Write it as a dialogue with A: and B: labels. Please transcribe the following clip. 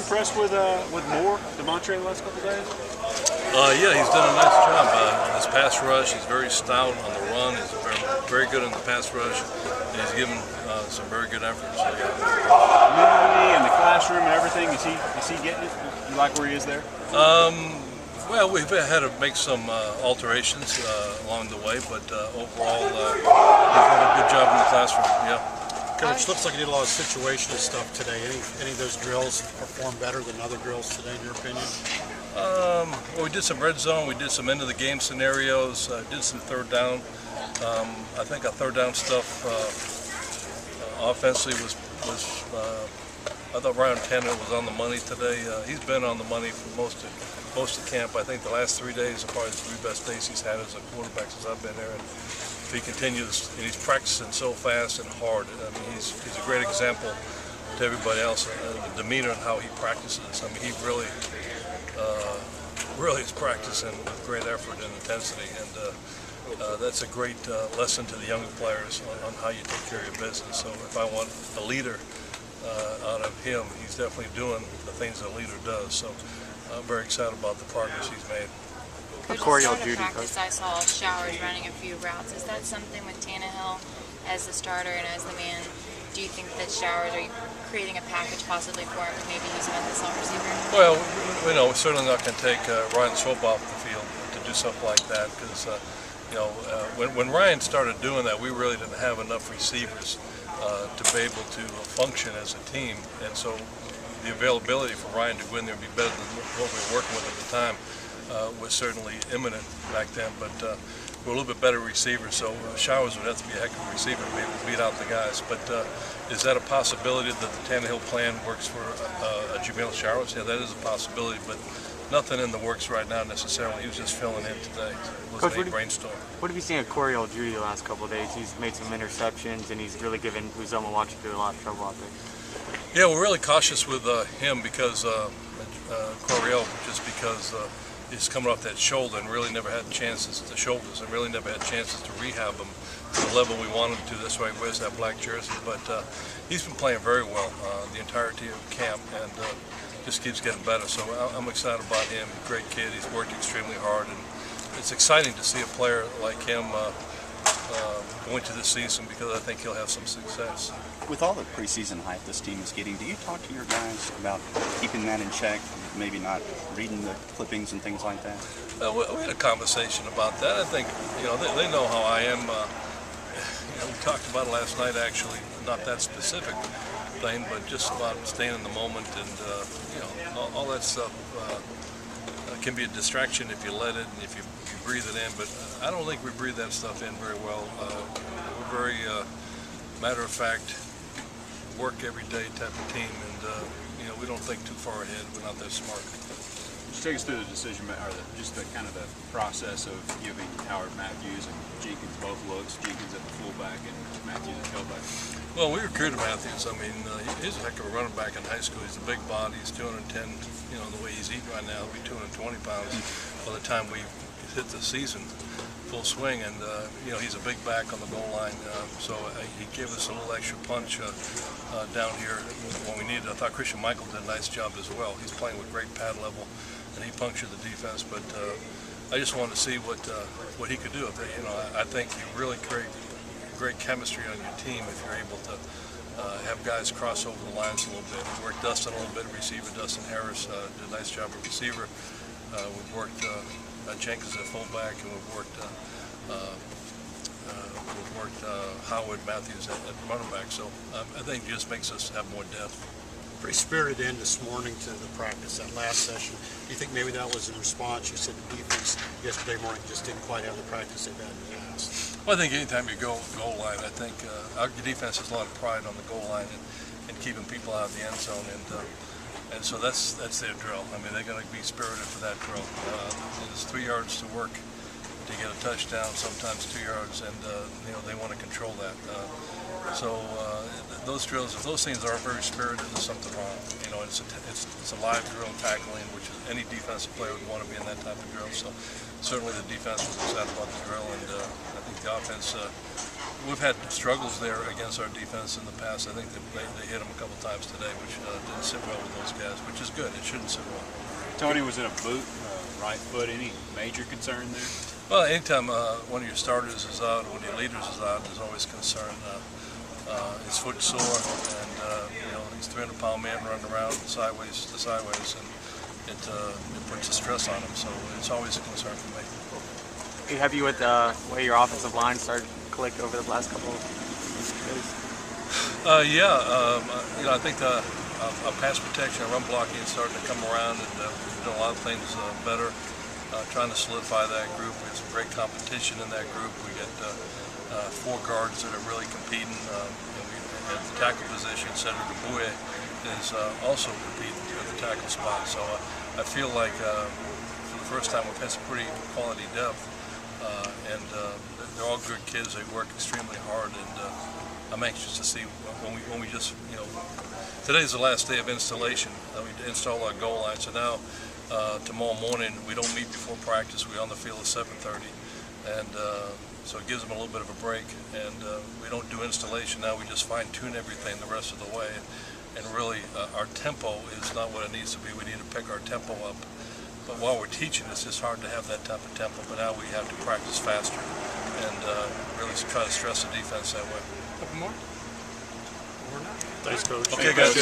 A: impressed with Moore, Demontre, the last couple of days?
B: Yeah, he's done a nice job on his pass rush. He's very stout on the run. He's very good in the pass rush, and he's given some very good efforts.
A: Mentally and the classroom and everything, is he getting it? You like where he is there?
B: Well, we've had to make some alterations along the way, but overall, he's done a good job in the classroom. Yeah.
C: Coach, looks like you did a lot of situational stuff today. Any of those drills perform better than other drills today, in your opinion?
B: Well, we did some red zone. We did some end of the game scenarios. Did some third down. I think our third down stuff offensively was I thought Ryan Tannehill was on the money today. He's been on the money for most of camp. I think the last 3 days are probably the 3 best days he's had as a quarterback since I've been there. And if he continues, and he's practicing so fast and hard, I mean, he's a great example to everybody else. The demeanor and how he practices. I mean, he really is practicing with great effort and intensity, and that's a great lesson to the younger players on how you take care of your business. So if I want a leader out of him, he's definitely doing the things that a leader does. So I'm very excited about the progress he's made.
D: Coach, in practice, I saw Showers running a few routes. Is that something with Tannehill as the starter and as the man? Do you think that Showers, are you creating a package possibly for him to maybe use him as the slot receiver?
B: Well, we're certainly not going to take Ryan Swope off the field to do something like that, because when Ryan started doing that, we really didn't have enough receivers to be able to function as a team, and so the availability for Ryan to go in there and be better than what we were working with at the time was certainly imminent back then, but we're a little bit better receivers, so Showers would have to be a heck of a receiver to be able to beat out the guys. But is that a possibility that the Tannehill plan works for Jamil Showers? Yeah, that is a possibility, but nothing in the works right now necessarily. He was just filling in today. It was a brainstorm.
E: What have you seen of Corey Judy the last couple of days? He's made some interceptions, and he's really given Uzoma Wachuku a lot of trouble out there.
B: Yeah, we're really cautious with him because Coriel, just because he's coming off that shoulder and really never had chances to shoulders and really never had chances to rehab him to the level we wanted him to. That's why he wears that black jersey. But he's been playing very well the entirety of camp, and just keeps getting better. So I'm excited about him. Great kid. He's worked extremely hard, and it's exciting to see a player like him go into this season, because I think he'll have some success.
F: With all the preseason hype this team is getting, do you talk to your guys about keeping that in check, maybe not reading the clippings and things like that?
B: We had a conversation about that. I think they know how I am. We talked about it last night, actually, not that specific thing, but just about staying in the moment, and all that stuff can be a distraction if you let it and if you breathe it in. But I don't think we breathe that stuff in very well. We're very matter of fact, work every day type of team, and we don't think too far ahead. We're not that smart.
A: Just take us through the decision, or just the kind of the process of giving Howard Matthews and Jenkins both looks. Jenkins at the fullback and Matthews at tailback.
B: Well, we recruited Matthews. I mean, he's a heck of a running back in high school. He's a big body. He's 210. The way he's eating right now, he'll be 220 pounds by the time we hit the season full swing. And he's a big back on the goal line. So he gave us a little extra punch down here when we needed. I thought Christian Michael did a nice job as well. He's playing with great pad level, and he punctured the defense. But I just wanted to see what he could do. I think you really create great chemistry on your team if you're able to have guys cross over the lines a little bit. We worked Dustin a little bit, receiver Dustin Harris did a nice job at receiver. We've worked Jenkins at fullback, and we've worked Howard Matthews at running back. So I think it just makes us have more depth.
C: Pretty spirited end this morning to the practice, that last session. Do you think maybe that was in response? You said the defense yesterday morning just didn't quite have the practice they've had in the past.
B: Well, I think anytime you go goal line, I think our defense has a lot of pride on the goal line and keeping people out of the end zone, and so that's their drill. I mean, they're going to be spirited for that drill. There's 3 yards to work to get a touchdown, sometimes 2 yards, and they want to control that. So those drills, if those things aren't very spirited, there's something wrong. It's a live drill tackling, which is any defensive player would want to be in that type of drill. So certainly the defense was excited about the drill, and I think the offense we've had struggles there against our defense in the past. I think that they hit them a couple times today, which didn't sit well with those guys, which is good. It shouldn't sit well.
A: Tony was in a boot, right foot. Any major concern there?
B: Well, anytime one of your starters is out, one of your leaders is out, there's always concern. His foot's sore, and he's a 300-pound man running around sideways to sideways, and it puts a stress on him. So it's always a concern for me.
E: Are you happy with the way your offensive line started to click over the last couple of days?
B: I think our pass protection, our run blocking is starting to come around, and we've done a lot of things better. Trying to solidify that group. We have some great competition in that group. We got 4 guards that are really competing. At the tackle position, Cedric Abuye is also competing at the tackle spot. So I feel like for the first time we've had some pretty quality depth, and they're all good kids. They work extremely hard, and I'm anxious to see when we just today's the last day of installation. We install our goal line. So now. Tomorrow morning we don't meet before practice. We're on the field at 7:30, and so it gives them a little bit of a break. And we don't do installation now. We just fine-tune everything the rest of the way. And really, our tempo is not what it needs to be. We need to pick our tempo up. But while we're teaching, it's just hard to have that type of tempo. But now we have to practice faster and really try to stress the defense that way.
C: Couple more? Or not? Thanks, Coach.
B: Okay, guys.